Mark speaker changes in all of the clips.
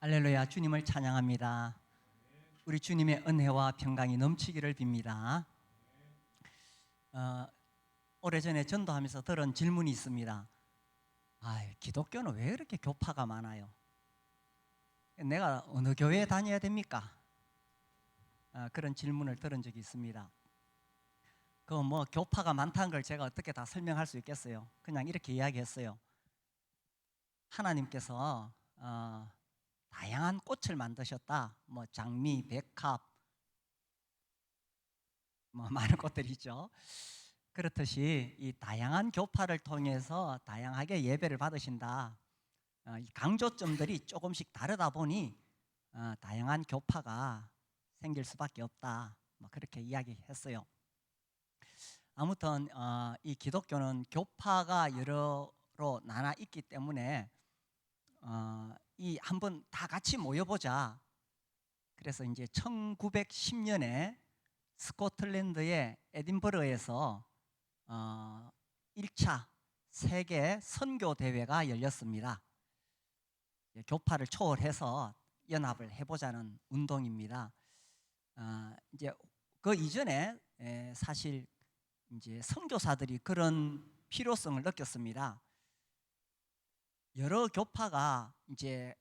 Speaker 1: 할렐루야, 주님을 찬양합니다. 우리 주님의 은혜와 평강이 넘치기를 빕니다. 오래전에 전도하면서 들은 질문이 있습니다. 기독교는 왜 이렇게 교파가 많아요? 내가 어느 교회에 다녀야 됩니까? 그런 질문을 들은 적이 있습니다. 교파가 많다는 걸 제가 어떻게 다 설명할 수 있겠어요? 그냥 이렇게 이야기했어요. 하나님께서 다양한 꽃을 만드셨다. 장미, 백합, 많은 꽃들이 있죠. 그렇듯이 이 다양한 교파를 통해서 다양하게 예배를 받으신다. 이 강조점들이 조금씩 다르다 보니 다양한 교파가 생길 수밖에 없다. 그렇게 이야기했어요. 아무튼 이 기독교는 교파가 여러로 나눠 있기 때문에 이 한번 다 같이 모여보자. 그래서 이제 1910년에 스코틀랜드의 에딘버러에서 1차 세계 선교 대회가 열렸습니다. 교파를 초월해서 연합을 해보자는 운동입니다. 이제 그 이전에 사실 이제 선교사들이 그런 필요성을 느꼈습니다. 여러 교파가 이제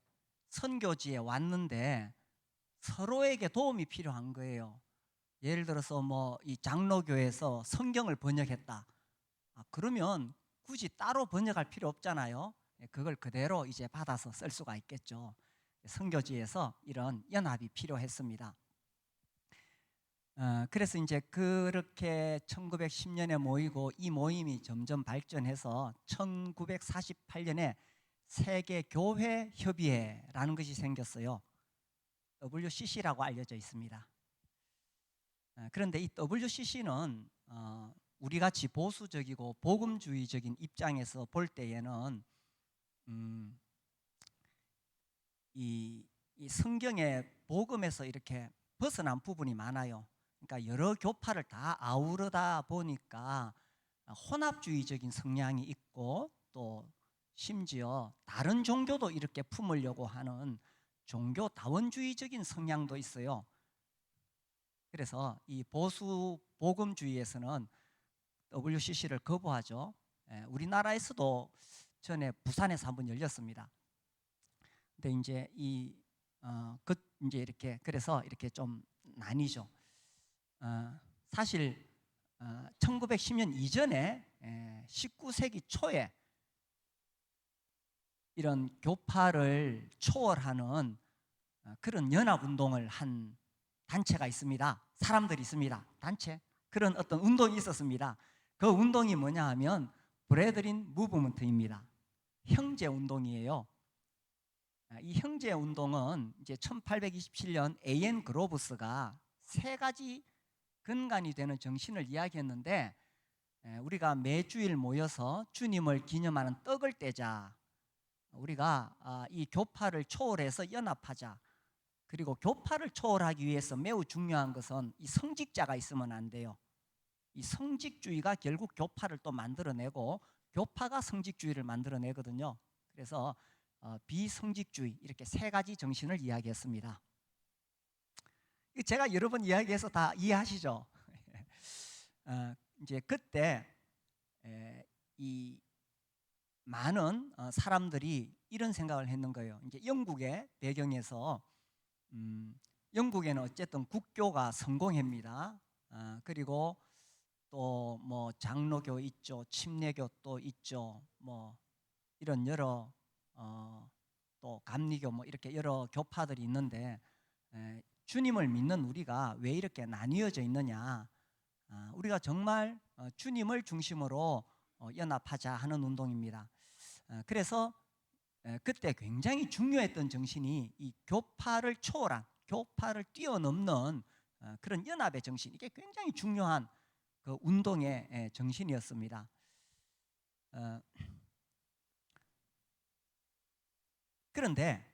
Speaker 1: 선교지에 왔는데 서로에게 도움이 필요한 거예요. 예를 들어서 이 장로교에서 성경을 번역했다. 그러면 굳이 따로 번역할 필요 없잖아요. 그걸 그대로 이제 받아서 쓸 수가 있겠죠. 선교지에서 이런 연합이 필요했습니다. 그래서 이제 그렇게 1910년에 모이고 이 모임이 점점 발전해서 1948년에 세계교회협의회라는 것이 생겼어요. WCC라고 알려져 있습니다. 그런데 이 WCC는 우리같이 보수적이고 복음주의적인 입장에서 볼 때에는 이 성경의 복음에서 이렇게 벗어난 부분이 많아요. 그러니까 여러 교파를 다 아우르다 보니까 혼합주의적인 성향이 있고 또 심지어 다른 종교도 이렇게 품으려고 하는 종교다원주의적인 성향도 있어요. 그래서 이 보수 복음주의에서는 WCC를 거부하죠. 우리나라에서도 전에 부산에서 한번 열렸습니다. 근데 이제 이제 이렇게 그래서 이렇게 좀 나뉘죠. 사실 1910년 이전에 19세기 초에 이런 교파를 초월하는 그런 연합운동을 한 단체가 있습니다. 사람들이 있습니다. 단체. 그런 어떤 운동이 있었습니다. 그 운동이 뭐냐 하면 브레드린 무브먼트입니다. 형제 운동이에요. 이 형제 운동은 이제 1827년 A.N. 그로브스가 세 가지 근간이 되는 정신을 이야기했는데, 우리가 매주일 모여서 주님을 기념하는 떡을 떼자. 우리가 이 교파를 초월해서 연합하자. 그리고 교파를 초월하기 위해서 매우 중요한 것은 이 성직자가 있으면 안 돼요. 이 성직주의가 결국 교파를 또 만들어내고 교파가 성직주의를 만들어내거든요. 그래서 비성직주의 이렇게 세 가지 정신을 이야기했습니다. 제가 여러 번 이야기해서 다 이해하시죠? 이제 그때 이 많은 사람들이 이런 생각을 했는 거예요. 이제 영국의 배경에서 영국에는 어쨌든 국교가 성공회입니다. 그리고 또 장로교 있죠, 침례교 또 있죠, 이런 여러 또 감리교 이렇게 여러 교파들이 있는데 주님을 믿는 우리가 왜 이렇게 나뉘어져 있느냐? 우리가 정말 주님을 중심으로 연합하자 하는 운동입니다. 그래서 그때 굉장히 중요했던 정신이 이 교파를 초월한, 교파를 뛰어넘는 그런 연합의 정신, 이게 굉장히 중요한 그 운동의 정신이었습니다. 그런데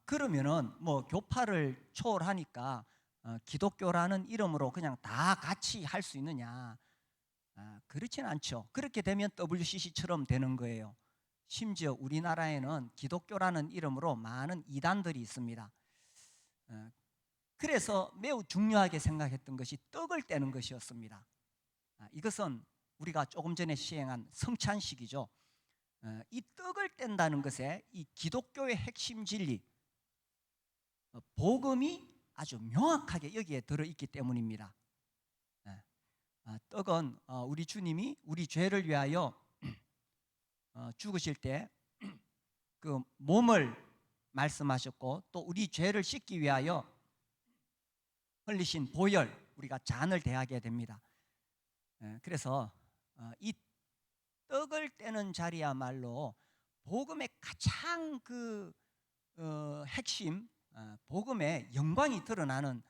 Speaker 1: 그러면은 교파를 초월하니까 기독교라는 이름으로 그냥 다 같이 할 수 있느냐? 그렇진 않죠. 그렇게 되면 WCC처럼 되는 거예요. 심지어 우리나라에는 기독교라는 이름으로 많은 이단들이 있습니다. 그래서 매우 중요하게 생각했던 것이 떡을 떼는 것이었습니다. 이것은 우리가 조금 전에 시행한 성찬식이죠. 이 떡을 뗀다는 것에 이 기독교의 핵심 진리, 복음이 아주 명확하게 여기에 들어있기 때문입니다. 떡은 우리 주님이 우리 죄를 위하여 죽으실 때 그 몸을 말씀하셨고, 또 우리 죄를 씻기 위하여 흘리신 보혈, 우리가 잔을 대하게 됩니다. 그래서 이 떡을 떼는 자리야말로 복음의 가장 핵심, 복음의 영광이 드러나는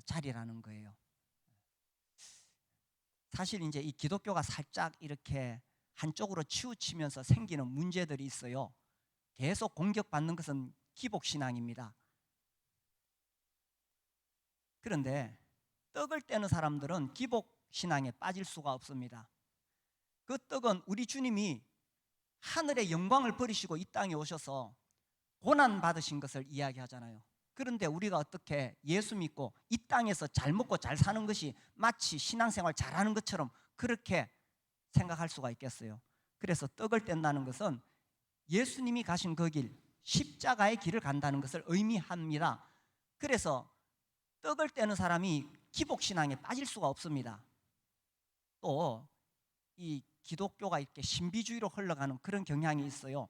Speaker 1: 자리라는 거예요. 사실 이제 이 기독교가 살짝 이렇게 한쪽으로 치우치면서 생기는 문제들이 있어요. 계속 공격받는 것은 기복신앙입니다. 그런데 떡을 떼는 사람들은 기복신앙에 빠질 수가 없습니다. 그 떡은 우리 주님이 하늘의 영광을 버리시고 이 땅에 오셔서 고난 받으신 것을 이야기하잖아요. 그런데 우리가 어떻게 예수 믿고 이 땅에서 잘 먹고 잘 사는 것이 마치 신앙생활 잘하는 것처럼 그렇게 생각할 수가 있겠어요? 그래서 떡을 뗀다는 것은 예수님이 가신 그 길, 십자가의 길을 간다는 것을 의미합니다. 그래서 떡을 떼는 사람이 기복신앙에 빠질 수가 없습니다. 또 이 기독교가 이렇게 신비주의로 흘러가는 그런 경향이 있어요.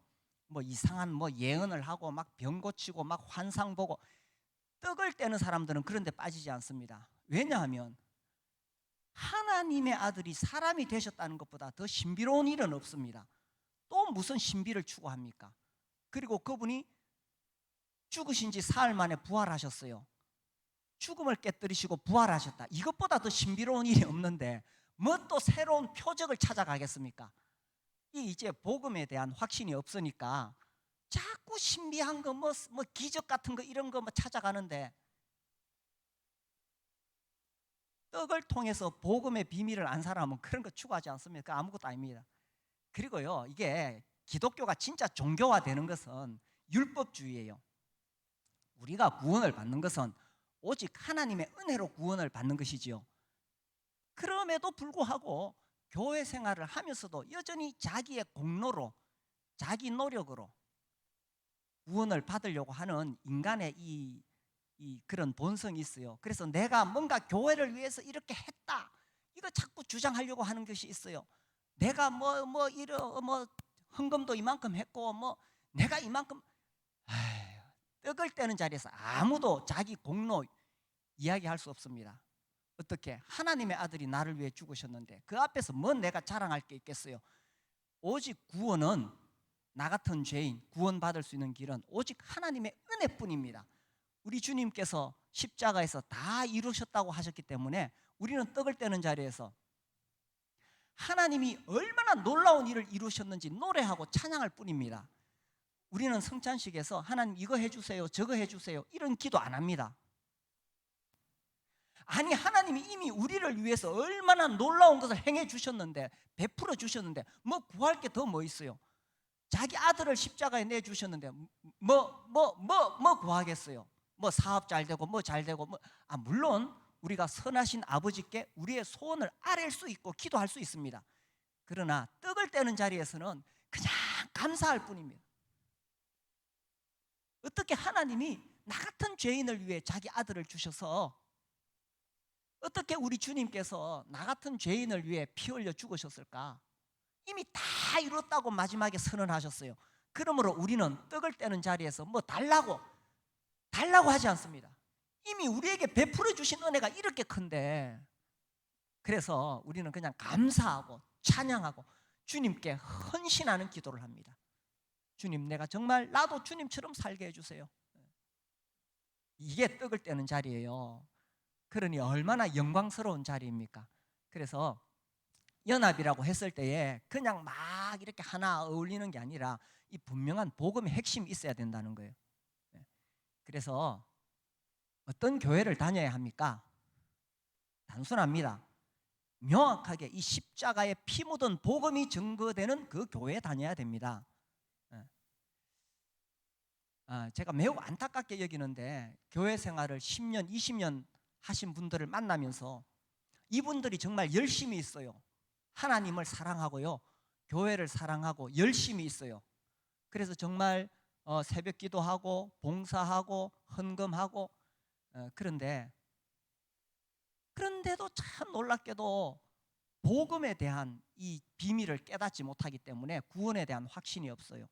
Speaker 1: 뭐 이상한 예언을 하고 막 병 고치고 막 환상 보고, 떡을 떼는 사람들은 그런 데 빠지지 않습니다. 왜냐하면 하나님의 아들이 사람이 되셨다는 것보다 더 신비로운 일은 없습니다. 또 무슨 신비를 추구합니까? 그리고 그분이 죽으신 지 사흘 만에 부활하셨어요. 죽음을 깨뜨리시고 부활하셨다. 이것보다 더 신비로운 일이 없는데 뭐 또 새로운 표적을 찾아가겠습니까? 이제 복음에 대한 확신이 없으니까 자꾸 신비한 거, 뭐 기적 같은 거 이런 거 찾아가는데, 떡을 통해서 복음의 비밀을 안 사람은 그런 거 추구하지 않습니까? 아무것도 아닙니다. 그리고요, 이게 기독교가 진짜 종교화되는 것은 율법주의예요. 우리가 구원을 받는 것은 오직 하나님의 은혜로 구원을 받는 것이지요. 그럼에도 불구하고 교회 생활을 하면서도 여전히 자기의 공로로, 자기 노력으로 구원을 받으려고 하는 인간의 이 그런 본성이 있어요. 그래서 내가 뭔가 교회를 위해서 이렇게 했다, 이거 자꾸 주장하려고 하는 것이 있어요. 내가 헌금도 이만큼 했고 내가 이만큼. 떡을 떼는 자리에서 아무도 자기 공로 이야기할 수 없습니다. 어떻게 하나님의 아들이 나를 위해 죽으셨는데 그 앞에서 내가 자랑할 게 있겠어요? 오직 구원은, 나 같은 죄인 구원받을 수 있는 길은 오직 하나님의 은혜뿐입니다. 우리 주님께서 십자가에서 다 이루셨다고 하셨기 때문에 우리는 떡을 떼는 자리에서 하나님이 얼마나 놀라운 일을 이루셨는지 노래하고 찬양할 뿐입니다. 우리는 성찬식에서 하나님 이거 해주세요, 저거 해주세요, 이런 기도 안 합니다. 아니, 하나님이 이미 우리를 위해서 얼마나 놀라운 것을 행해 주셨는데, 베풀어 주셨는데 구할 게 더 있어요? 자기 아들을 십자가에 내주셨는데 뭐 구하겠어요? 사업 잘 되고 잘 되고 물론 우리가 선하신 아버지께 우리의 소원을 아뢰일 수 있고 기도할 수 있습니다. 그러나 떡을 떼는 자리에서는 그냥 감사할 뿐입니다. 어떻게 하나님이 나 같은 죄인을 위해 자기 아들을 주셔서, 어떻게 우리 주님께서 나 같은 죄인을 위해 피 흘려 죽으셨을까? 이미 다 이뤘다고 마지막에 선언하셨어요. 그러므로 우리는 떡을 떼는 자리에서 달라고 하지 않습니다. 이미 우리에게 베풀어 주신 은혜가 이렇게 큰데, 그래서 우리는 그냥 감사하고 찬양하고 주님께 헌신하는 기도를 합니다. 주님, 내가 정말 나도 주님처럼 살게 해주세요. 이게 떡을 떼는 자리예요. 그러니 얼마나 영광스러운 자리입니까? 그래서 연합이라고 했을 때에 그냥 막 이렇게 하나 어울리는 게 아니라 이 분명한 복음의 핵심이 있어야 된다는 거예요. 그래서 어떤 교회를 다녀야 합니까? 단순합니다. 명확하게 이 십자가에 피 묻은 복음이 증거되는 그 교회에 다녀야 됩니다. 제가 매우 안타깝게 여기는데 교회 생활을 10년, 20년 하신 분들을 만나면서 이분들이 정말 열심히 있어요. 하나님을 사랑하고요, 교회를 사랑하고 열심히 있어요. 그래서 정말 새벽 기도하고 봉사하고 헌금하고, 그런데도 참 놀랍게도 복음에 대한 이 비밀을 깨닫지 못하기 때문에 구원에 대한 확신이 없어요.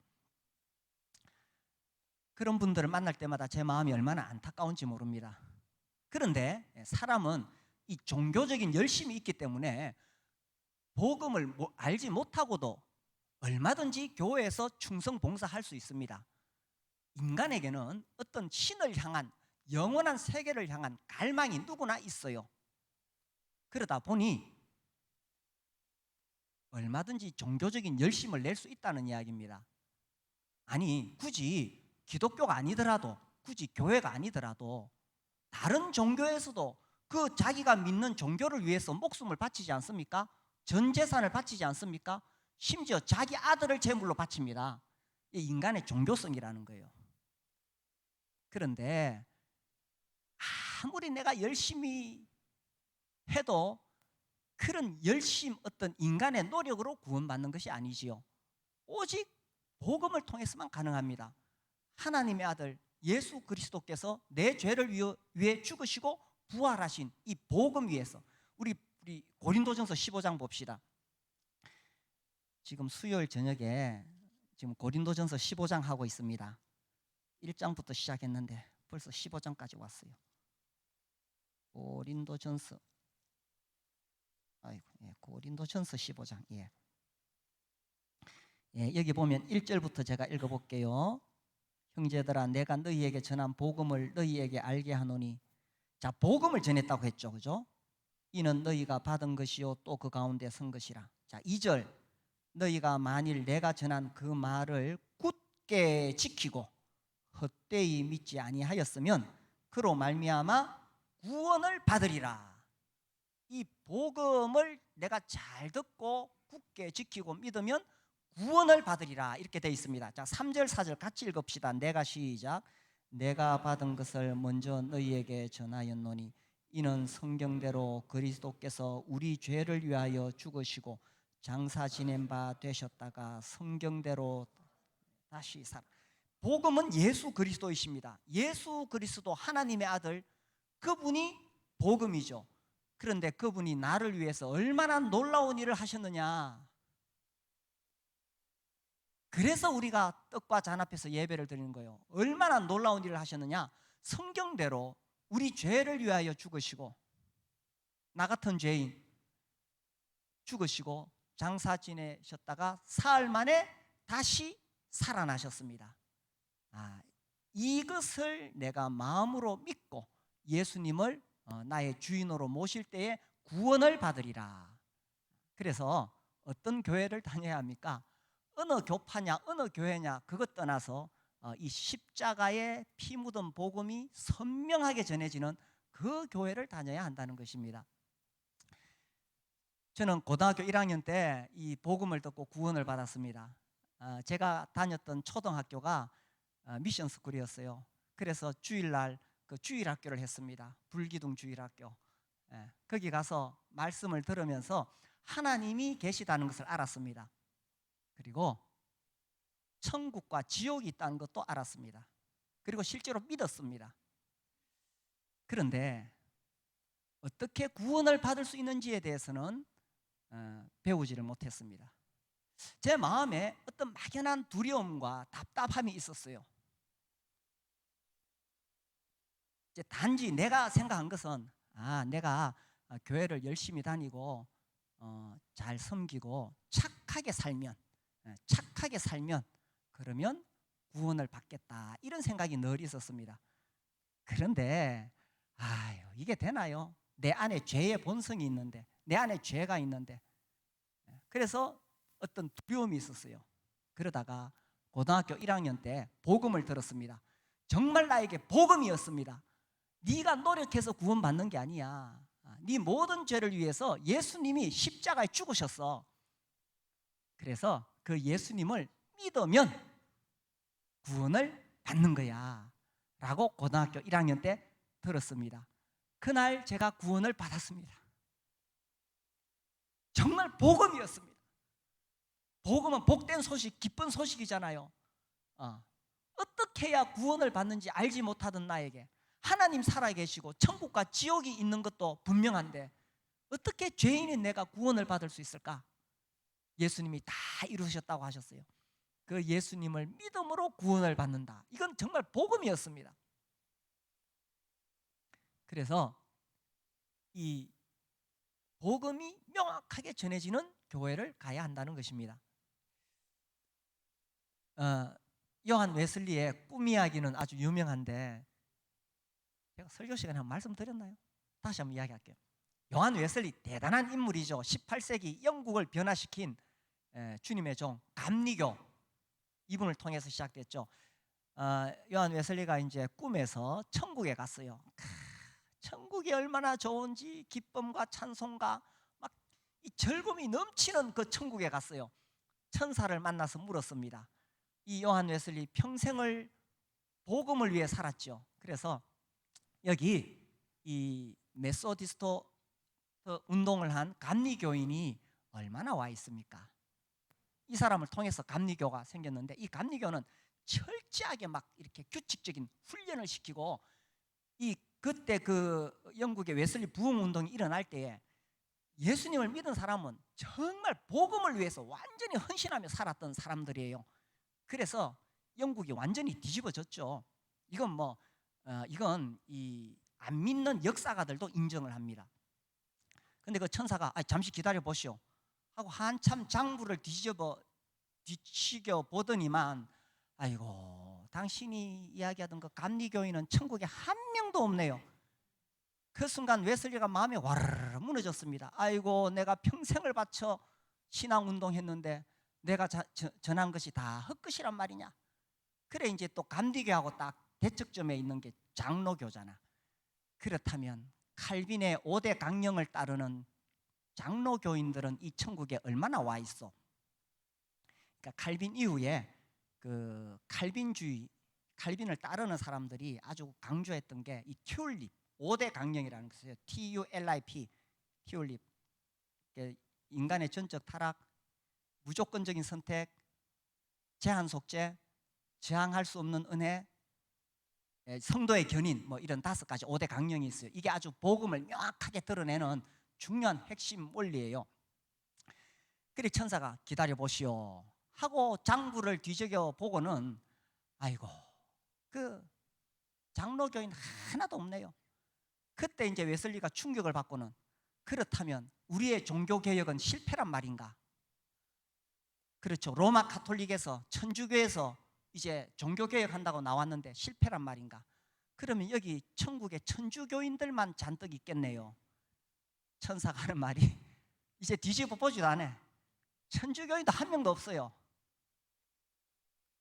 Speaker 1: 그런 분들을 만날 때마다 제 마음이 얼마나 안타까운지 모릅니다. 그런데 사람은 이 종교적인 열심이 있기 때문에 복음을 알지 못하고도 얼마든지 교회에서 충성 봉사할 수 있습니다. 인간에게는 어떤 신을 향한, 영원한 세계를 향한 갈망이 누구나 있어요. 그러다 보니 얼마든지 종교적인 열심을 낼 수 있다는 이야기입니다. 아니, 굳이 기독교가 아니더라도, 굳이 교회가 아니더라도 다른 종교에서도 그 자기가 믿는 종교를 위해서 목숨을 바치지 않습니까? 전 재산을 바치지 않습니까? 심지어 자기 아들을 제물로 바칩니다. 이 인간의 종교성이라는 거예요. 그런데 아무리 내가 열심히 해도 그런 열심, 어떤 인간의 노력으로 구원받는 것이 아니지요. 오직 복음을 통해서만 가능합니다. 하나님의 아들 예수 그리스도께서 내 죄를 위해 죽으시고 부활하신 이 복음 위에서 우리 고린도전서 15장 봅시다. 지금 수요일 저녁에 지금 고린도전서 15장 하고 있습니다. 1장부터 시작했는데 벌써 15장까지 왔어요. 고린도전서 고린도전서 15장. 여기 보면 1절부터 제가 읽어볼게요. 형제들아, 내가 너희에게 전한 복음을 너희에게 알게 하노니. 자, 복음을 전했다고 했죠, 그죠? 이는 너희가 받은 것이요 또 그 가운데 선 것이라. 자, 2절, 너희가 만일 내가 전한 그 말을 굳게 지키고 헛되이 믿지 아니하였으면 그로 말미암아 구원을 받으리라. 이 복음을 내가 잘 듣고 굳게 지키고 믿으면 구원을 받으리라, 이렇게 되어 있습니다. 자, 3절 4절 같이 읽읍시다. 내가 시작. 내가 받은 것을 먼저 너희에게 전하였노니 이는 성경대로 그리스도께서 우리 죄를 위하여 죽으시고 장사 지낸 바 되셨다가 성경대로 다시 살아. 복음은 예수 그리스도이십니다. 예수 그리스도 하나님의 아들, 그분이 복음이죠. 그런데 그분이 나를 위해서 얼마나 놀라운 일을 하셨느냐. 그래서 우리가 떡과 잔 앞에서 예배를 드리는 거예요. 얼마나 놀라운 일을 하셨느냐. 성경대로 우리 죄를 위하여 죽으시고, 나 같은 죄인 죽으시고 장사 지내셨다가 사흘 만에 다시 살아나셨습니다. 이것을 내가 마음으로 믿고 예수님을 나의 주인으로 모실 때에 구원을 받으리라. 그래서 어떤 교회를 다녀야 합니까? 어느 교파냐, 어느 교회냐, 그것 떠나서 이 십자가의 피 묻은 복음이 선명하게 전해지는 그 교회를 다녀야 한다는 것입니다. 저는 고등학교 1학년 때 이 복음을 듣고 구원을 받았습니다. 제가 다녔던 초등학교가 미션 스쿨이었어요. 그래서 주일날 그 주일학교를 했습니다. 불기둥 주일학교. 거기 가서 말씀을 들으면서 하나님이 계시다는 것을 알았습니다. 그리고 천국과 지옥이 있다는 것도 알았습니다. 그리고 실제로 믿었습니다. 그런데 어떻게 구원을 받을 수 있는지에 대해서는 배우지를 못했습니다. 제 마음에 어떤 막연한 두려움과 답답함이 있었어요. 이제 단지 내가 생각한 것은 내가 교회를 열심히 다니고 잘 섬기고 착하게 살면 그러면 구원을 받겠다, 이런 생각이 늘 있었습니다. 그런데 이게 되나요? 내 안에 죄의 본성이 있는데, 내 안에 죄가 있는데. 그래서 어떤 두려움이 있었어요. 그러다가 고등학교 1학년 때 복음을 들었습니다. 정말 나에게 복음이었습니다. 네가 노력해서 구원받는 게 아니야. 네 모든 죄를 위해서 예수님이 십자가에 죽으셨어. 그래서 그 예수님을 믿으면 구원을 받는 거야 라고 고등학교 1학년 때 들었습니다. 그날 제가 구원을 받았습니다. 정말 복음이었습니다. 복음은 복된 소식, 기쁜 소식이잖아요. 어떻게 해야 구원을 받는지 알지 못하던 나에게 하나님 살아계시고 천국과 지옥이 있는 것도 분명한데 어떻게 죄인인 내가 구원을 받을 수 있을까? 예수님이 다 이루셨다고 하셨어요. 그 예수님을 믿음으로 구원을 받는다. 이건 정말 복음이었습니다. 그래서 이 복음이 명확하게 전해지는 교회를 가야 한다는 것입니다. 요한 웨슬리의 꿈 이야기는 아주 유명한데 제가 설교 시간에 한번 말씀드렸나요? 다시 한번 이야기할게요. 요한 웨슬리 대단한 인물이죠. 18세기 영국을 변화시킨 주님의 종 감리교, 이분을 통해서 시작됐죠. 요한 웨슬리가 이제 꿈에서 천국에 갔어요. 천국이 얼마나 좋은지 기쁨과 찬송과 막 이 즐거움이 넘치는 그 천국에 갔어요. 천사를 만나서 물었습니다. 이 요한 웨슬리 평생을 복음을 위해 살았죠. 그래서 여기 이 메소디스트 운동을 한 감리교인이 얼마나 와 있습니까? 이 사람을 통해서 감리교가 생겼는데 이 감리교는 철저하게 막 이렇게 규칙적인 훈련을 시키고 그때 그 영국의 웨슬리 부흥 운동이 일어날 때에 예수님을 믿은 사람은 정말 복음을 위해서 완전히 헌신하며 살았던 사람들이에요. 그래서 영국이 완전히 뒤집어졌죠. 이건 이 안 믿는 역사가들도 인정을 합니다. 근데 그 천사가 잠시 기다려 보시오 하고 한참 장부를 뒤치겨 보더니만 아이고 당신이 이야기하던 그 감리교인은 천국에 한 명도 없네요. 그 순간 웨슬리가 마음이 와르르 무너졌습니다. 아이고 내가 평생을 바쳐 신앙운동했는데 내가 전한 것이 다 헛것이란 말이냐. 그래 이제 또 감리교하고 딱 대척점에 있는 게 장로교잖아. 그렇다면 칼빈의 5대 강령을 따르는 장로교인들은 이 천국에 얼마나 와 있어? 그러니까 칼빈 이후에 그 칼빈을 따르는 사람들이 아주 강조했던 게 이 튤립 5대 강령이라는 것이에요. TULIP 튤립. 인간의 전적 타락, 무조건적인 선택, 제한 속죄, 저항할 수 없는 은혜, 성도의 견인, 뭐 이런 5가지 5대 강령이 있어요. 이게 아주 복음을 명확하게 드러내는 중요한 핵심 원리예요. 그래 천사가 기다려 보시오 하고 장부를 뒤적여 보고는 아이고 그 장로교인 하나도 없네요. 그때 이제 웨슬리가 충격을 받고는 그렇다면 우리의 종교개혁은 실패란 말인가? 그렇죠. 로마 가톨릭에서 천주교에서 이제 종교개혁한다고 나왔는데 실패란 말인가? 그러면 여기 천국에 천주교인들만 잔뜩 있겠네요. 천사가 하는 말이 이제 뒤집어 보지도 않아. 천주교인도 한 명도 없어요.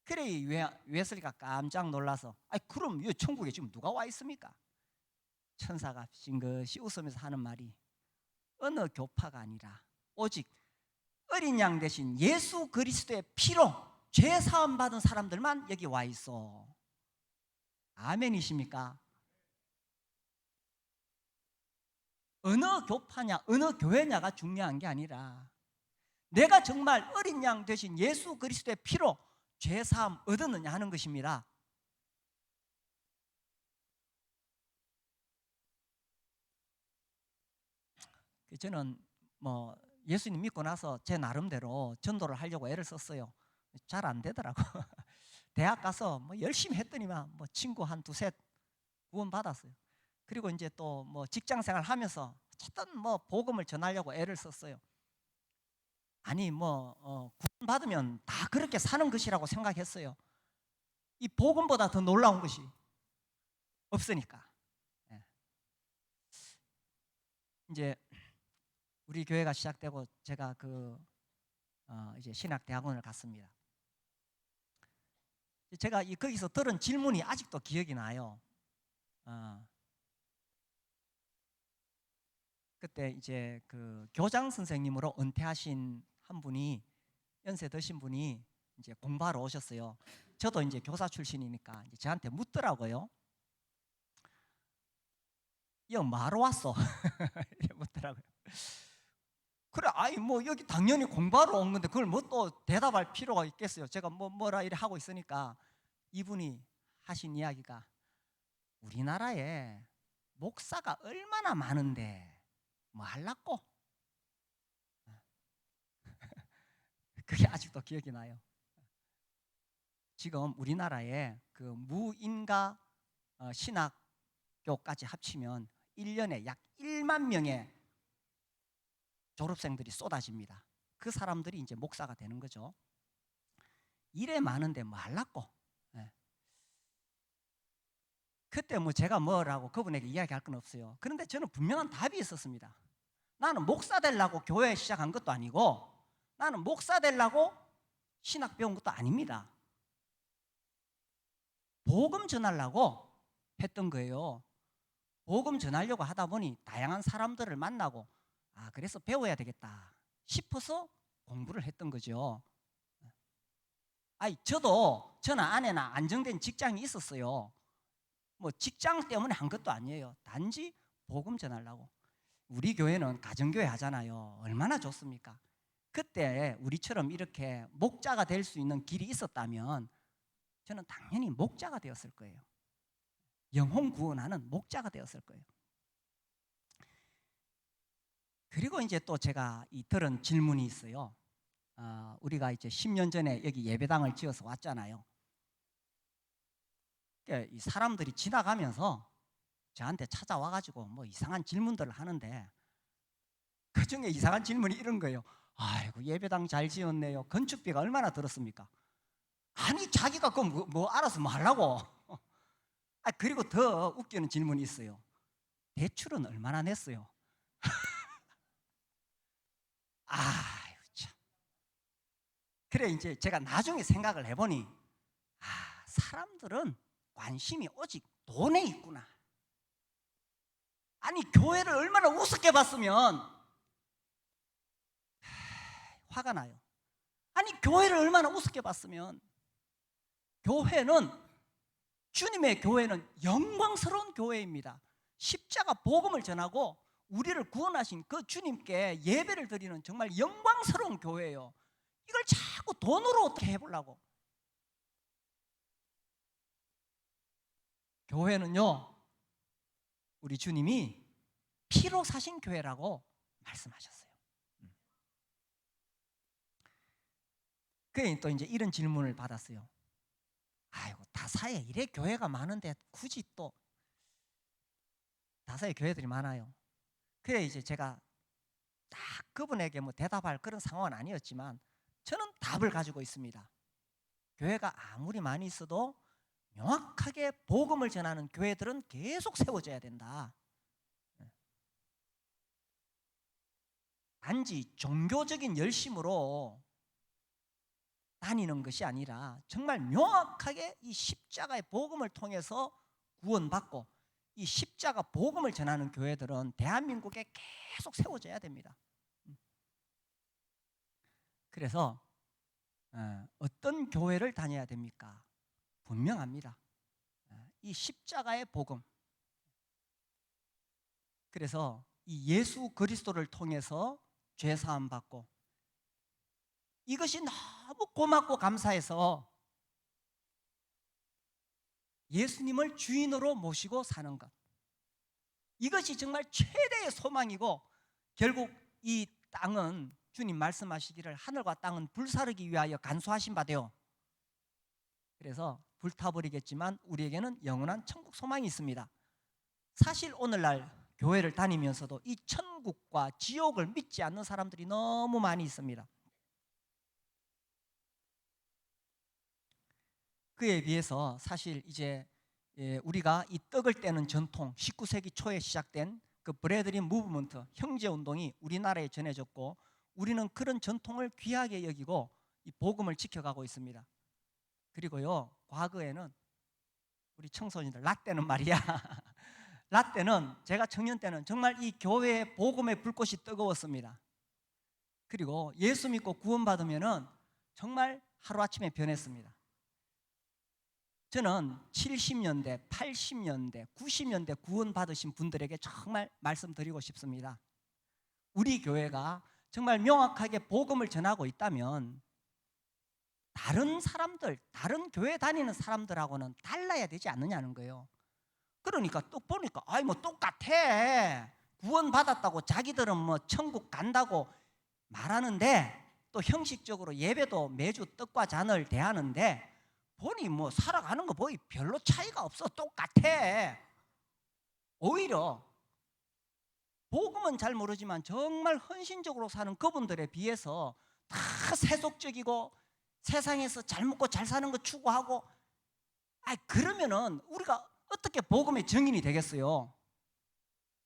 Speaker 1: 그래 웨슬리가 깜짝 놀라서 그럼 이 천국에 지금 누가 와 있습니까? 천사가 싱긋이 웃으면서 하는 말이 어느 교파가 아니라 오직 어린 양 대신 예수 그리스도의 피로 죄 사함 받은 사람들만 여기 와 있어. 아멘이십니까? 어느 교파냐 어느 교회냐가 중요한 게 아니라 내가 정말 어린 양 대신 예수 그리스도의 피로 죄 사함 얻었느냐 하는 것입니다. 저는 뭐 예수님 믿고 나서 제 나름대로 전도를 하려고 애를 썼어요. 잘 안 되더라고. 대학 가서 뭐 열심히 했더니만 뭐 친구 한 두셋 구원 받았어요. 그리고 이제 또 뭐 직장 생활 하면서 어쨌든 뭐 복음을 전하려고 애를 썼어요. 아니 뭐 구원 받으면 다 그렇게 사는 것이라고 생각했어요. 이 복음보다 더 놀라운 것이 없으니까. 이제 우리 교회가 시작되고 제가 이제 신학대학원을 갔습니다. 제가 거기서 들은 질문이 아직도 기억이 나요. 그때 이제 그 교장 선생님으로 은퇴하신 한 분이 연세 드신 분이 이제 공부하러 오셨어요. 저도 이제 교사 출신이니까 이제 저한테 묻더라고요. 형 뭐하러 왔어? 이렇게 묻더라고요. 그래, 아이 뭐 여기 당연히 공부하러 온 건데 그걸 뭐 또 대답할 필요가 있겠어요. 제가 뭐라 이래 하고 있으니까 이분이 하신 이야기가, 우리나라에 목사가 얼마나 많은데 뭐 할라고? 그게 아직도 기억이 나요. 지금 우리나라에 그 무인가 신학교까지 합치면 1년에 약 1만 명의 졸업생들이 쏟아집니다. 그 사람들이 이제 목사가 되는 거죠. 일에 많은데 뭐 할라고? 네. 그때 뭐 제가 뭐라고 그분에게 이야기할 건 없어요. 그런데 저는 분명한 답이 있었습니다. 나는 목사 되려고 교회 시작한 것도 아니고, 나는 목사 되려고 신학 배운 것도 아닙니다. 복음 전하려고 했던 거예요. 복음 전하려고 하다 보니 다양한 사람들을 만나고, 그래서 배워야 되겠다 싶어서 공부를 했던 거죠. 저는 아내나 안정된 직장이 있었어요. 뭐 직장 때문에 한 것도 아니에요. 단지 복음 전하려고. 우리 교회는 가정교회 하잖아요. 얼마나 좋습니까? 그때 우리처럼 이렇게 목자가 될 수 있는 길이 있었다면 저는 당연히 목자가 되었을 거예요. 영혼 구원하는 목자가 되었을 거예요. 그리고 이제 또 제가 들은 질문이 있어요. 우리가 이제 10년 전에 여기 예배당을 지어서 왔잖아요. 이 사람들이 지나가면서 저한테 찾아와가지고 뭐 이상한 질문들을 하는데, 그 중에 이상한 질문이 이런 거예요. 아이고, 예배당 잘 지었네요. 건축비가 얼마나 들었습니까? 아니, 자기가 그 뭐 알아서 뭐 하려고. 그리고 더 웃기는 질문이 있어요. 대출은 얼마나 냈어요? 아이고 참. 그래, 이제 제가 나중에 생각을 해보니, 사람들은 관심이 오직 돈에 있구나. 아니, 교회를 얼마나 우습게 봤으면 화가 나요. 아니, 교회를 얼마나 우습게 봤으면. 주님의 교회는 영광스러운 교회입니다. 십자가 복음을 전하고 우리를 구원하신 그 주님께 예배를 드리는 정말 영광스러운 교회예요. 이걸 자꾸 돈으로 어떻게 해보려고. 교회는요, 우리 주님이 피로 사신 교회라고 말씀하셨어요. 그래, 또 이제 이런 질문을 받았어요. 아이고, 다사에 이래 교회가 많은데 굳이 또 다사에 교회들이 많아요. 그래, 이제 제가 딱 그분에게 뭐 대답할 그런 상황은 아니었지만 저는 답을 가지고 있습니다. 교회가 아무리 많이 있어도 명확하게 복음을 전하는 교회들은 계속 세워져야 된다. 단지 종교적인 열심으로 다니는 것이 아니라 정말 명확하게 이 십자가의 복음을 통해서 구원받고 이 십자가 복음을 전하는 교회들은 대한민국에 계속 세워져야 됩니다. 그래서 어떤 교회를 다녀야 됩니까? 분명합니다. 이 십자가의 복음. 그래서 이 예수 그리스도를 통해서 죄 사함 받고, 이것이 너무 고맙고 감사해서 예수님을 주인으로 모시고 사는 것, 이것이 정말 최대의 소망이고, 결국 이 땅은 주님 말씀하시기를 하늘과 땅은 불사르기 위하여 간수하신 바되요. 그래서 불타버리겠지만 우리에게는 영원한 천국 소망이 있습니다. 사실 오늘날 교회를 다니면서도 이 천국과 지옥을 믿지 않는 사람들이 너무 많이 있습니다. 그에 비해서 사실 이제 우리가 이 떡을 떼는 전통, 19세기 초에 시작된 그 브레드린 무브먼트, 형제운동이 우리나라에 전해졌고, 우리는 그런 전통을 귀하게 여기고 이 복음을 지켜가고 있습니다. 그리고요, 과거에는 우리 청소년들, 라떼는 말이야 라떼는 제가 청년 때는 정말 이 교회의 복음의 불꽃이 뜨거웠습니다. 그리고 예수 믿고 구원받으면은 정말 하루아침에 변했습니다. 저는 70년대, 80년대, 90년대 구원 받으신 분들에게 정말 말씀드리고 싶습니다. 우리 교회가 정말 명확하게 복음을 전하고 있다면 다른 사람들, 다른 교회 다니는 사람들하고는 달라야 되지 않느냐는 거예요. 그러니까 또 보니까 아이 뭐 똑같아. 구원 받았다고 자기들은 뭐 천국 간다고 말하는데 또 형식적으로 예배도 매주 떡과 잔을 대하는데 보니 뭐 살아가는 거 보니 별로 차이가 없어. 똑같아. 오히려 복음은 잘 모르지만 정말 헌신적으로 사는 그분들에 비해서 다 세속적이고 세상에서 잘 먹고 잘 사는 거 추구하고, 그러면은 우리가 어떻게 복음의 증인이 되겠어요?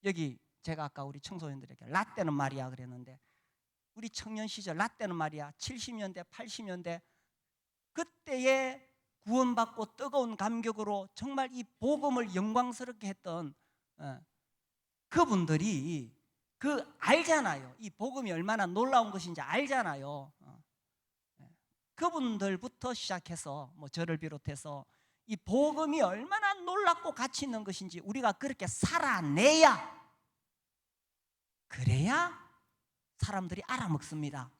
Speaker 1: 여기 제가 아까 우리 청소년들에게 라떼는 말이야 그랬는데, 우리 청년 시절 라떼는 말이야 70년대 80년대 그때의 구원받고 뜨거운 감격으로 정말 이 복음을 영광스럽게 했던 그분들이 알잖아요. 이 복음이 얼마나 놀라운 것인지 알잖아요. 그분들부터 시작해서 뭐 저를 비롯해서 이 복음이 얼마나 놀랍고 가치 있는 것인지 우리가 그렇게 살아내야, 그래야 사람들이 알아먹습니다.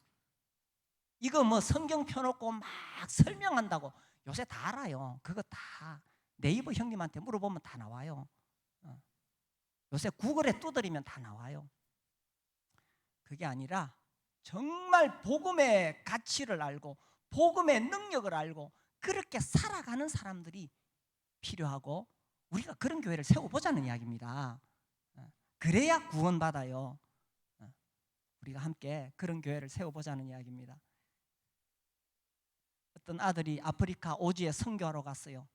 Speaker 1: 이거 뭐 성경 펴놓고 막 설명한다고 요새 다 알아요. 그거 다 네이버 형님한테 물어보면 다 나와요. 요새 구글에 두드리면 다 나와요. 그게 아니라 정말 복음의 가치를 알고 복음의 능력을 알고 그렇게 살아가는 사람들이 필요하고, 우리가 그런 교회를 세워보자는 이야기입니다. 그래야 구원받아요. 우리가 함께 그런 교회를 세워보자는 이야기입니다. 어떤 아들이 아프리카 오지에 선교하러 갔어요.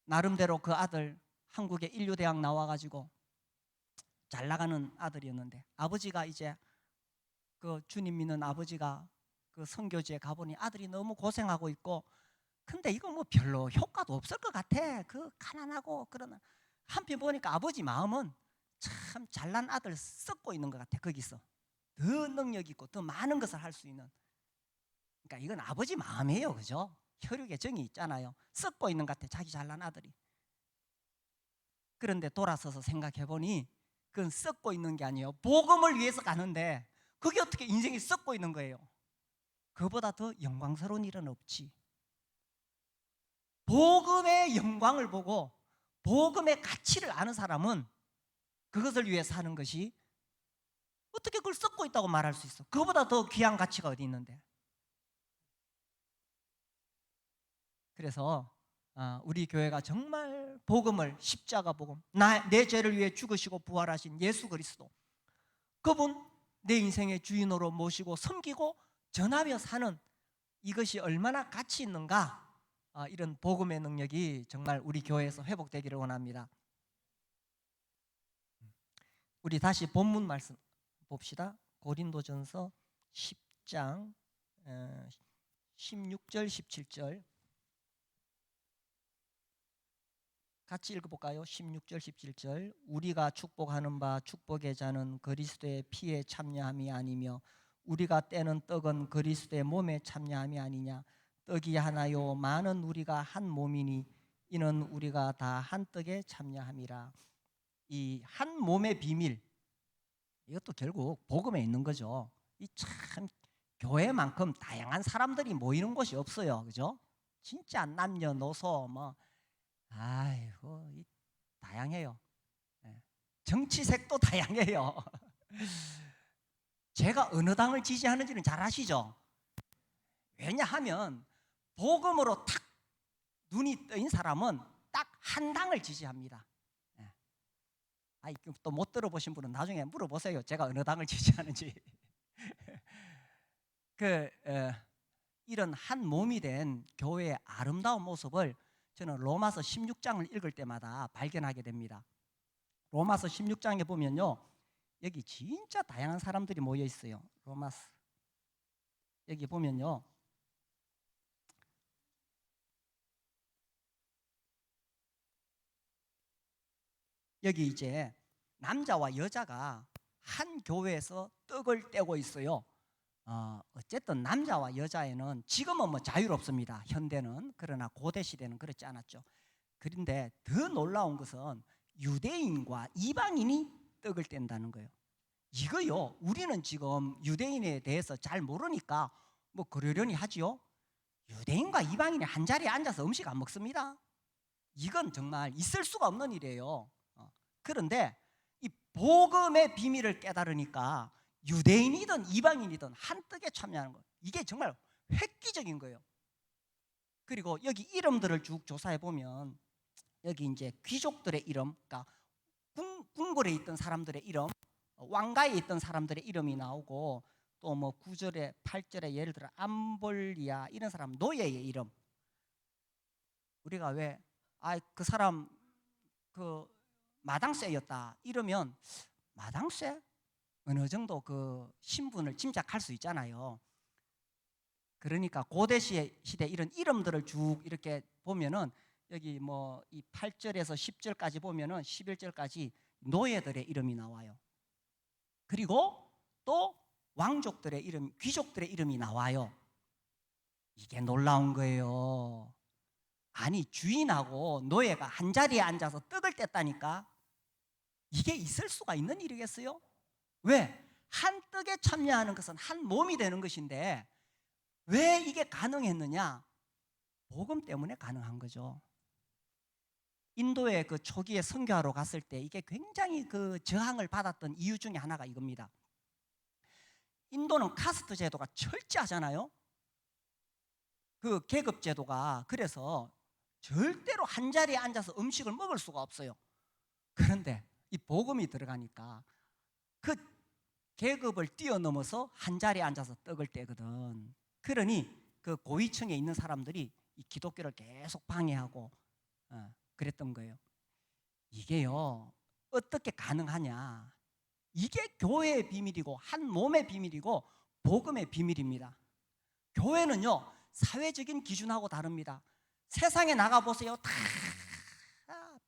Speaker 1: 나름대로 그 아들 한국의 인류대학 나와가지고 잘 나가는 아들이었는데, 아버지가 이제 그 주님 믿는 아버지가 그 선교지에 가보니 아들이 너무 고생하고 있고, 근데 이거 뭐 별로 효과도 없을 것 같아. 그 가난하고 그러나, 한편 보니까 아버지 마음은 참 잘난 아들 썩고 있는 것 같아. 거기서 더 능력 있고 더 많은 것을 할 수 있는, 그러니까 이건 아버지 마음이에요. 그죠? 혈육의 정이 있잖아요. 썩고 있는 것 같아, 자기 잘난 아들이. 그런데 돌아서서 생각해 보니 그건 썩고 있는 게 아니에요. 복음을 위해서 가는데 그게 어떻게 인생이 썩고 있는 거예요? 그보다 더 영광스러운 일은 없지. 복음의 영광을 보고 복음의 가치를 아는 사람은 그것을 위해 사는 것이, 어떻게 그걸 썩고 있다고 말할 수 있어? 그보다 더 귀한 가치가 어디 있는데. 그래서 우리 교회가 정말 복음을, 십자가 복음, 내 죄를 위해 죽으시고 부활하신 예수 그리스도, 그분 내 인생의 주인으로 모시고 섬기고 전하며 사는 이것이 얼마나 가치 있는가, 이런 복음의 능력이 정말 우리 교회에서 회복되기를 원합니다. 우리 다시 본문 말씀 봅시다. 고린도전서 10장 16절 17절 같이 읽어볼까요? 16절 17절 우리가 축복하는 바 축복의 자는 그리스도의 피에 참여함이 아니며 우리가 떼는 떡은 그리스도의 몸에 참여함이 아니냐. 떡이 하나요 많은 우리가 한 몸이니 이는 우리가 다 한 떡에 참여함이라. 이 한 몸의 비밀, 이것도 결국 복음에 있는 거죠. 이 참 교회만큼 다양한 사람들이 모이는 곳이 없어요. 그죠? 진짜 남녀노소 뭐 아이고 다양해요. 정치색도 다양해요. 제가 어느 당을 지지하는지는 잘 아시죠? 왜냐하면 복음으로 탁 눈이 뜨인 사람은 딱 한 당을 지지합니다. 또 못 들어보신 분은 나중에 물어보세요. 제가 어느 당을 지지하는지. 이런 한 몸이 된 교회의 아름다운 모습을 저는 로마서 16장을 읽을 때마다 발견하게 됩니다. 로마서 16장에 보면요, 여기 진짜 다양한 사람들이 모여 있어요. 로마서 여기 보면요, 여기 이제 남자와 여자가 한 교회에서 떡을 떼고 있어요. 어쨌든 남자와 여자에는 지금은 뭐 자유롭습니다. 현대는. 그러나 고대 시대는 그렇지 않았죠. 그런데 더 놀라운 것은 유대인과 이방인이 떡을 뗀다는 거예요. 이거요, 우리는 지금 유대인에 대해서 잘 모르니까 뭐 그러려니 하지요. 유대인과 이방인이 한 자리에 앉아서 음식 안 먹습니다. 이건 정말 있을 수가 없는 일이에요. 그런데 이 복음의 비밀을 깨달으니까 유대인이든 이방인이든 한 떡에 참여하는 거예요. 이게 정말 획기적인 거예요. 그리고 여기 이름들을 쭉 조사해 보면 여기 이제 귀족들의 이름, 그러니까 궁궐에 있던 사람들의 이름, 왕가에 있던 사람들의 이름이 나오고, 또 뭐 9절에 8절에 예를 들어 암볼리아 이런 사람 노예의 이름. 우리가 왜 그 사람 그 마당쇠였다 이러면 마당쇠? 어느 정도 그 신분을 짐작할 수 있잖아요. 그러니까 고대 시대 이런 이름들을 쭉 이렇게 보면은 여기 뭐 이 8절에서 10절까지 보면은 11절까지 노예들의 이름이 나와요. 그리고 또 왕족들의 이름, 귀족들의 이름이 나와요. 이게 놀라운 거예요. 아니, 주인하고 노예가 한 자리에 앉아서 떡을 뗐다니까. 이게 있을 수가 있는 일이겠어요? 왜? 한 떡에 참여하는 것은 한 몸이 되는 것인데 왜 이게 가능했느냐? 복음 때문에 가능한 거죠. 인도에 그 초기에 선교하러 갔을 때 이게 굉장히 그 저항을 받았던 이유 중에 하나가 이겁니다. 인도는 카스트 제도가 철저하잖아요. 그 계급 제도가. 그래서 절대로 한 자리에 앉아서 음식을 먹을 수가 없어요. 그런데 이 복음이 들어가니까 그 계급을 뛰어넘어서 한 자리에 앉아서 떡을 떼거든. 그러니 그 고위층에 있는 사람들이 이 기독교를 계속 방해하고 그랬던 거예요. 이게요, 어떻게 가능하냐? 이게 교회의 비밀이고 한 몸의 비밀이고 복음의 비밀입니다. 교회는요, 사회적인 기준하고 다릅니다. 세상에 나가보세요. 다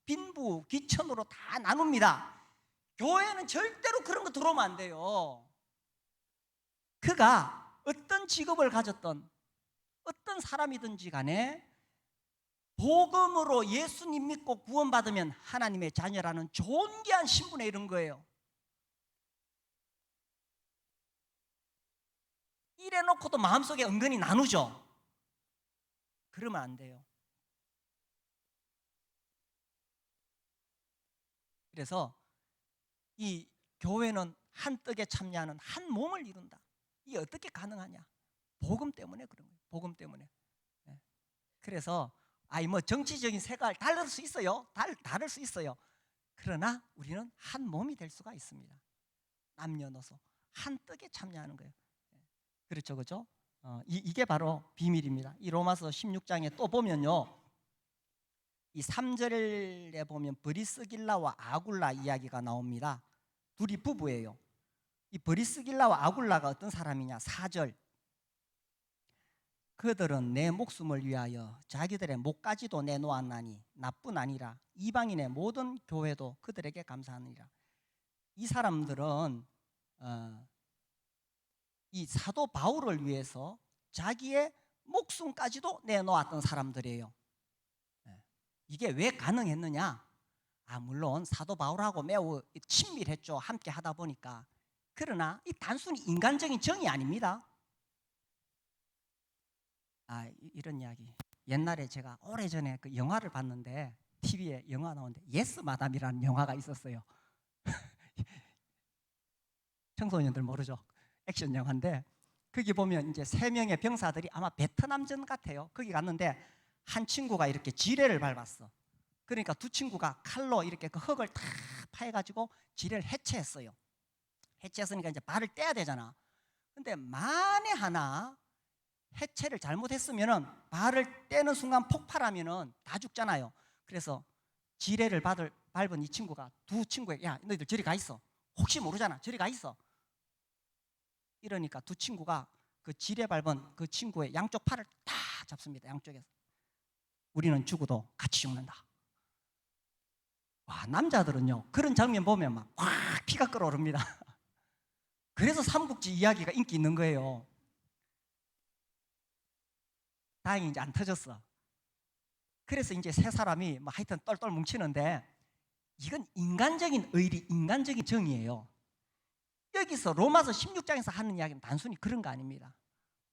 Speaker 1: 빈부, 귀천으로 다 나눕니다. 교회는 절대로 그런 거 들어오면 안 돼요. 그가 어떤 직업을 가졌던 어떤 사람이든지 간에 복음으로 예수님 믿고 구원받으면 하나님의 자녀라는 존귀한 신분에 이른 거예요. 이래놓고도 마음속에 은근히 나누죠. 그러면 안 돼요. 그래서 이 교회는 한 떡에 참여하는 한 몸을 이룬다. 이게 어떻게 가능하냐? 복음 때문에 그런 거예요. 복음 때문에. 그래서 뭐 정치적인 색깔 다를 수 있어요. 다를 수 있어요. 그러나 우리는 한 몸이 될 수가 있습니다. 남녀노소 한 떡에 참여하는 거예요. 그렇죠, 그렇죠? 이게 바로 비밀입니다. 이 로마서 16장에 또 보면요, 이 3절에 보면 브리스길라와 아굴라 이야기가 나옵니다. 둘이 부부예요. 이 브리스길라와 아굴라가 어떤 사람이냐? 4절. 그들은 내 목숨을 위하여 자기들의 목까지도 내놓았나니 나뿐 아니라 이방인의 모든 교회도 그들에게 감사하느니라. 이 사람들은 이 사도 바울을 위해서 자기의 목숨까지도 내놓았던 사람들이에요. 이게 왜 가능했느냐? 물론 사도 바울하고 매우 친밀했죠. 함께 하다 보니까. 그러나 이 단순히 인간적인 정이 아닙니다. 이런 이야기. 옛날에 제가 오래전에 그 영화를 봤는데, TV에 영화 나오는데 예스 마담이라는 영화가 있었어요. 청소년들 모르죠? 액션 영화인데 거기 보면 이제 3명의 병사들이 아마 베트남전 같아요. 거기 갔는데 한 친구가 이렇게 지뢰를 밟았어. 그러니까 두 친구가 칼로 이렇게 그 흙을 다 파해가지고 지뢰를 해체했어요. 해체했으니까 이제 발을 떼야 되잖아. 근데 만에 하나 해체를 잘못했으면은 발을 떼는 순간 폭발하면은 다 죽잖아요. 그래서 지뢰를 밟은 이 친구가 두 친구에게, 야, 너희들 저리 가 있어. 혹시 모르잖아. 저리 가 있어. 이러니까 두 친구가 그 지뢰 밟은 그 친구의 양쪽 팔을 다 잡습니다. 양쪽에서. 우리는 죽어도 같이 죽는다. 와, 남자들은요, 그런 장면 보면 막 확 피가 끓어오릅니다. 그래서 삼국지 이야기가 인기 있는 거예요. 다행히 이제 안 터졌어. 그래서 이제 세 사람이 뭐 하여튼 똘똘 뭉치는데 이건 인간적인 의리, 인간적인 정의예요. 여기서 로마서 16장에서 하는 이야기는 단순히 그런 거 아닙니다.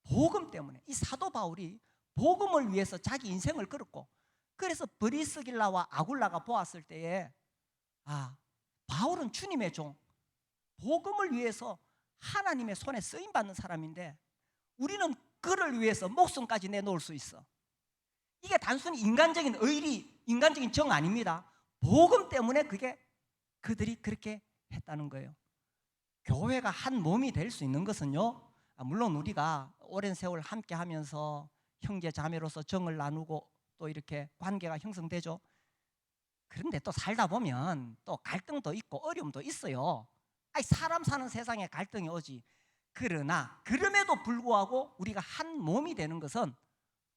Speaker 1: 복음 때문에 이 사도 바울이 복음을 위해서 자기 인생을 걸었고, 그래서 브리스길라와 아굴라가 보았을 때에 바울은 주님의 종, 복음을 위해서 하나님의 손에 쓰임 받는 사람인데 우리는 그를 위해서 목숨까지 내놓을 수 있어. 이게 단순히 인간적인 의리, 인간적인 정 아닙니다. 복음 때문에 그들이 그렇게 했다는 거예요. 교회가 한 몸이 될 수 있는 것은요, 물론 우리가 오랜 세월 함께 하면서 형제 자매로서 정을 나누고 또 이렇게 관계가 형성되죠. 그런데 또 살다 보면 또 갈등도 있고 어려움도 있어요. 사람 사는 세상에 갈등이 오지. 그러나 그럼에도 불구하고 우리가 한 몸이 되는 것은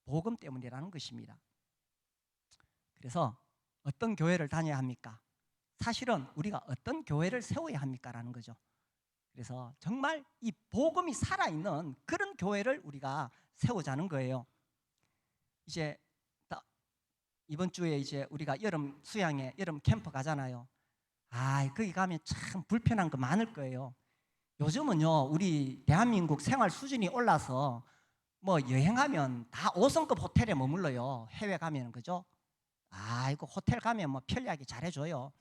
Speaker 1: 복음 때문이라는 것입니다. 그래서 어떤 교회를 다녀야 합니까? 사실은 우리가 어떤 교회를 세워야 합니까? 라는 거죠. 그래서 정말 이 복음이 살아있는 그런 교회를 우리가 세우자는 거예요. 이제 이번 주에 이제 우리가 여름 수양회, 여름 캠프 가잖아요. 거기 가면 참 불편한 거 많을 거예요. 요즘은요, 우리 대한민국 생활 수준이 올라서 뭐 여행하면 다 5성급 호텔에 머물러요. 해외 가면은, 그죠? 이거 호텔 가면 뭐 편리하게 잘해줘요.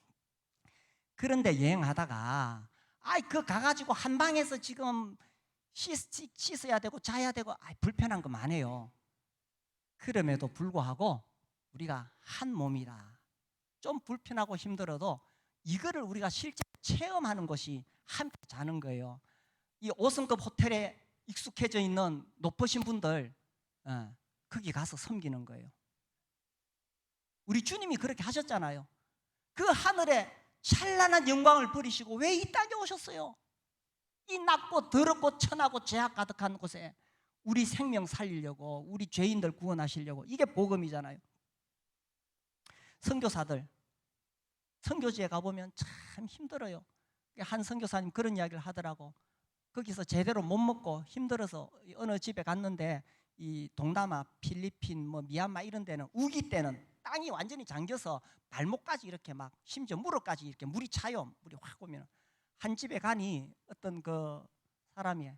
Speaker 1: 그런데 여행하다가 그 가가지고 한 방에서 지금 씻어야 되고 자야 되고 불편한 거 많아요. 그럼에도 불구하고 우리가 한 몸이라 좀 불편하고 힘들어도 이거를 우리가 실제 체험하는 것이 함께 자는 거예요. 이 5성급 호텔에 익숙해져 있는 높으신 분들 거기 가서 섬기는 거예요. 우리 주님이 그렇게 하셨잖아요. 그 하늘에 찬란한 영광을 버리시고 왜 이 땅에 오셨어요? 이 낮고 더럽고 천하고 죄악 가득한 곳에 우리 생명 살리려고, 우리 죄인들 구원하시려고. 이게 복음이잖아요. 선교사들 선교지에 가보면 참 힘들어요. 한 선교사님 그런 이야기를 하더라고. 거기서 제대로 못 먹고 힘들어서 어느 집에 갔는데 이 동남아, 필리핀, 뭐 미얀마 이런 데는 우기 때는 땅이 완전히 잠겨서 발목까지 이렇게 막 심지어 무릎까지 이렇게 물이 차요. 물이 확 오면 한 집에 가니 어떤 그 사람이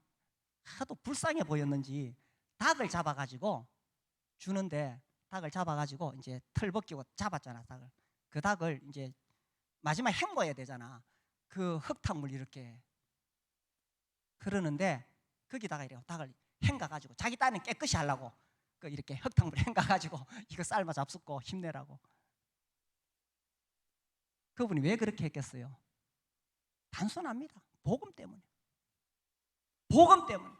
Speaker 1: 하도 불쌍해 보였는지 닭을 잡아가지고 주는데, 닭을 잡아가지고 이제 털 벗기고 잡았잖아, 닭을. 그 닭을 이제 마지막에 헹궈야 되잖아. 그 흙탕물 이렇게. 그러는데 거기다가 이렇게 닭을 헹가가지고 자기 딴은 깨끗이 하려고 이렇게 흙탕물 헹가가지고 이거 삶아 잡숫고 힘내라고. 그분이 왜 그렇게 했겠어요? 단순합니다. 복음 때문에. 복음 때문에.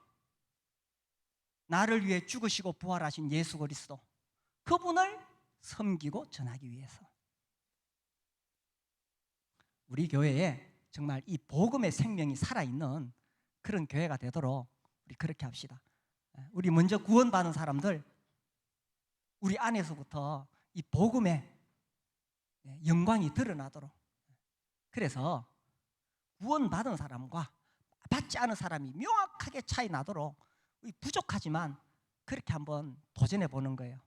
Speaker 1: 나를 위해 죽으시고 부활하신 예수 그리스도, 그분을 섬기고 전하기 위해서. 우리 교회에 정말 이 복음의 생명이 살아있는 그런 교회가 되도록 우리 그렇게 합시다. 우리 먼저 구원받은 사람들, 우리 안에서부터 이 복음의 영광이 드러나도록. 그래서 구원받은 사람과 받지 않은 사람이 명확하게 차이 나도록 부족하지만 그렇게 한번 도전해 보는 거예요.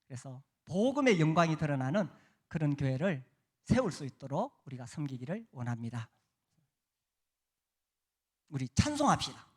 Speaker 1: 그래서 복음의 영광이 드러나는 그런 교회를 세울 수 있도록 우리가 섬기기를 원합니다. 우리 찬송합시다.